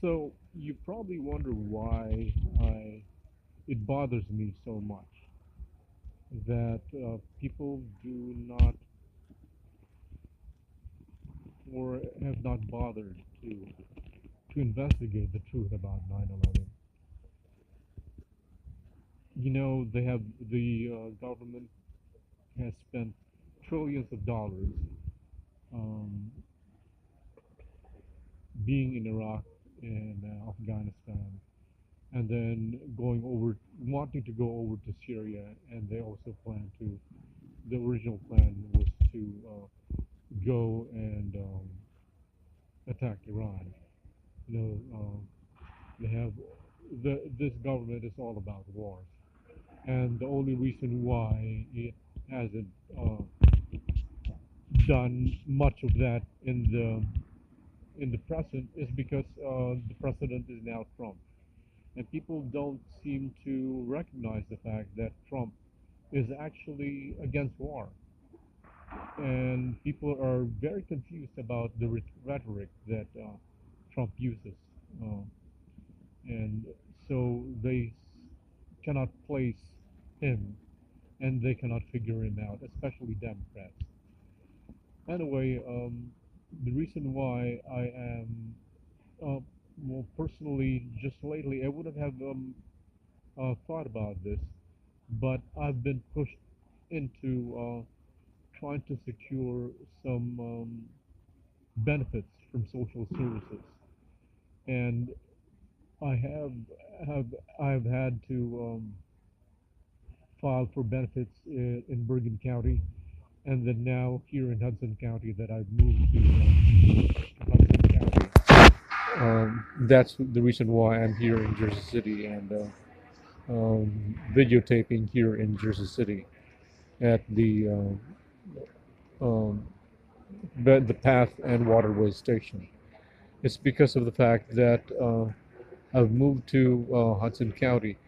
So you probably wonder why I it bothers me so much that people do not or have not bothered to investigate the truth about 9/11. You know, the government has spent trillions of dollars um, being in Iraq and Afghanistan, and then wanting to go over to Syria, and they also plan to. The original plan was to go and attack Iran. You know, they have this government is all about wars, and the only reason why it hasn't done much of that in the present is because the president is now Trump, and people don't seem to recognize the fact that Trump is actually against war, and people are very confused about the rhetoric that Trump uses, uh, and so they cannot place him, and they cannot figure him out, especially Democrats. Anyway, the reason why I am, uh, well, personally, just lately, I wouldn't have thought about this, but I've been pushed into trying to secure some benefits from social services, and I have I've had to file for benefits in Bergen County, and then now here in Hudson County that I've moved to Hudson County. That's the reason why I'm here in Jersey City and videotaping here in Jersey City at um, the Path and Waterway Station. It's because of the fact that I've moved to Hudson County,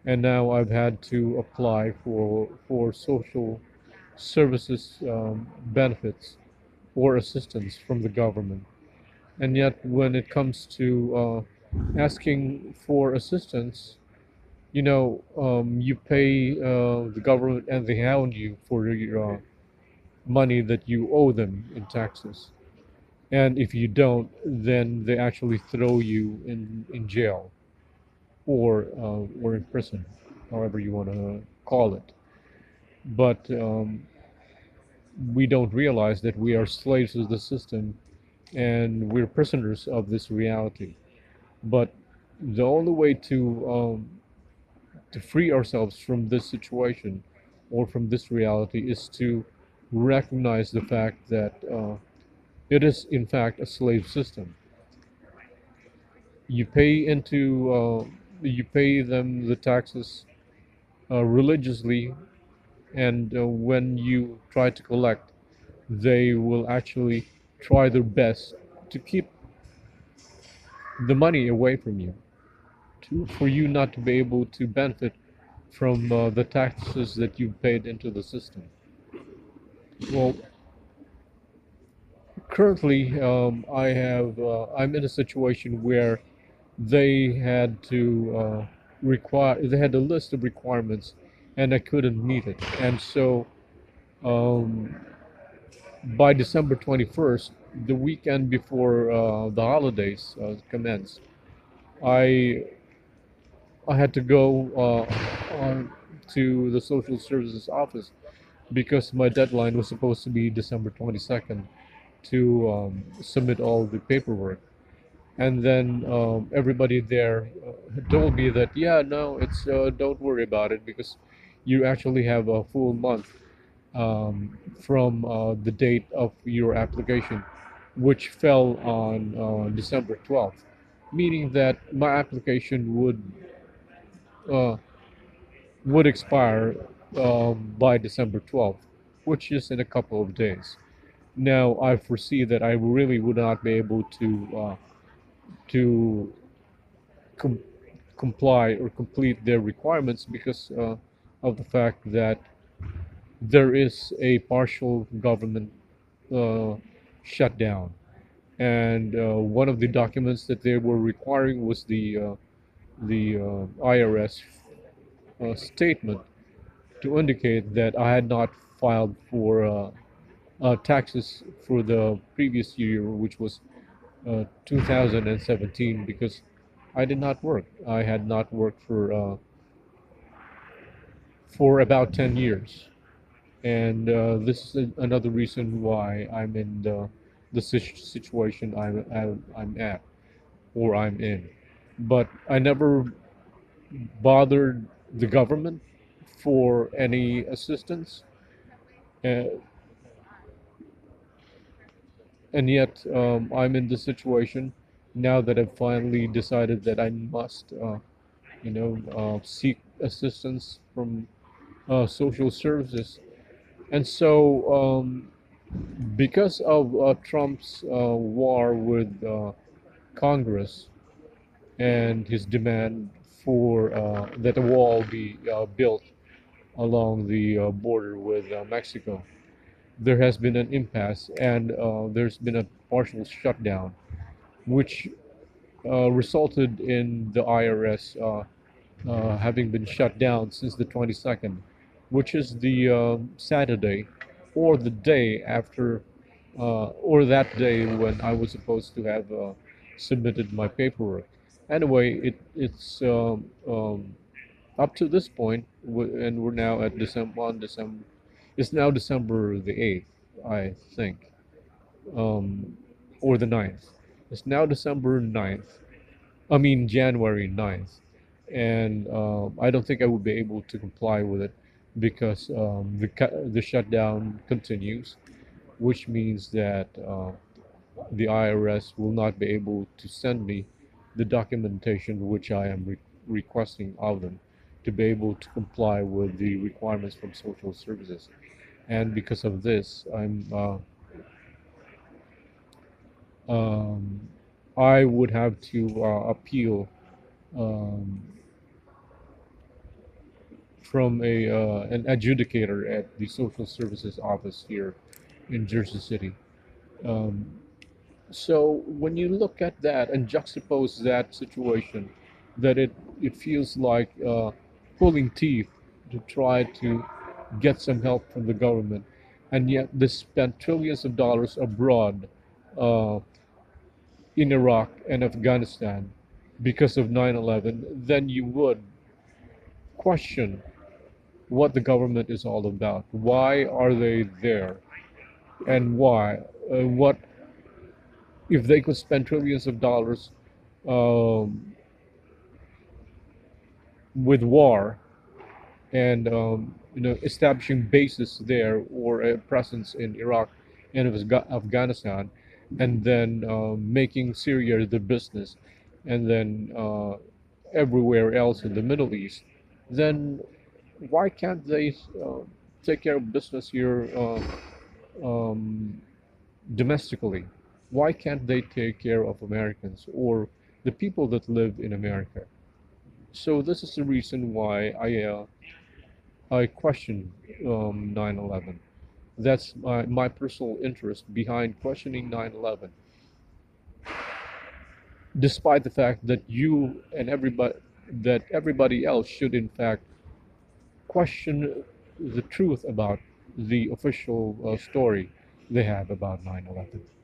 and now I've had to apply for social services benefits or assistance from the government. And yet, when it comes to asking for assistance, you pay the government and they hound you for your money that you owe them in taxes. And if you don't, then they actually throw you in jail or in prison, however you want to call it. But we don't realize that we are slaves of the system and we're prisoners of this reality. But the only way to free ourselves from this situation or from this reality is to recognize the fact that it is in fact a slave system. You pay them the taxes religiously, and when you try to collect, they will actually try their best to keep the money away from you, for you not to be able to benefit from the taxes that you've paid into the system. Well, currently, I'm in a situation where they had to they had a list of requirements, and I couldn't meet it. And so, um, by December 21st, the weekend before the holidays commence, I I had to go to the social services office because my deadline was supposed to be December 22nd to submit all the paperwork. And then everybody there told me that, yeah, no, it's don't worry about it because you actually have a full month from the date of your application, which fell on December 12th, meaning that my application uh, would expire by December 12th, which is in a couple of days. Now, I foresee that I really would not be able to com- comply or complete their requirements because of the fact that there is a partial government uh, shutdown. and one of the documents that they were requiring was the IRS statement to indicate that I had not filed for taxes for the previous year, which was 2017, because I did not work. I had not worked for about 10 years, and this is another reason why I'm in the situation I'm at or I'm in. But I never bothered the government for any assistance, uh, and yet I'm in this situation now that I've finally decided that I must, seek assistance from social services. And so, because of Trump's war with Congress and his demand for that a wall be built along the border with Mexico, there has been an impasse, and there's been a partial shutdown, which resulted in the IRS having been shut down since the 22nd, which is the Saturday or the day after, or that day when I was supposed to have submitted my paperwork. Anyway, it's up to this point, and we're now at December, on December, it's now December the 8th, I think, um, or the 9th. It's now December 9th. I mean January 9th, and I don't think I would be able to comply with it because the shutdown continues, which means that the IRS will not be able to send me the documentation which I am requesting of them to be able to comply with the requirements from social services. And because of this, um, I would have to appeal um, from an adjudicator at the social services office here in Jersey City. Um, so when you look at that and juxtapose that situation, that it feels like pulling teeth to try to get some help from the government, and yet they spent trillions of dollars abroad uh, in Iraq and Afghanistan because of 9/11, then you would question what the government is all about. Why are they there? And why? What if they could spend trillions of dollars um, with war and establishing bases there or a presence in Iraq and Afghanistan, and then making Syria the business, and then everywhere else in the Middle East, then why can't they take care of business here um, domestically? Why can't they take care of Americans or the people that live in America? So this is the reason why I question 9/11. That's my personal interest behind questioning 9/11, despite the fact that you and everybody else should in fact question the truth about the official story they have about 9/11.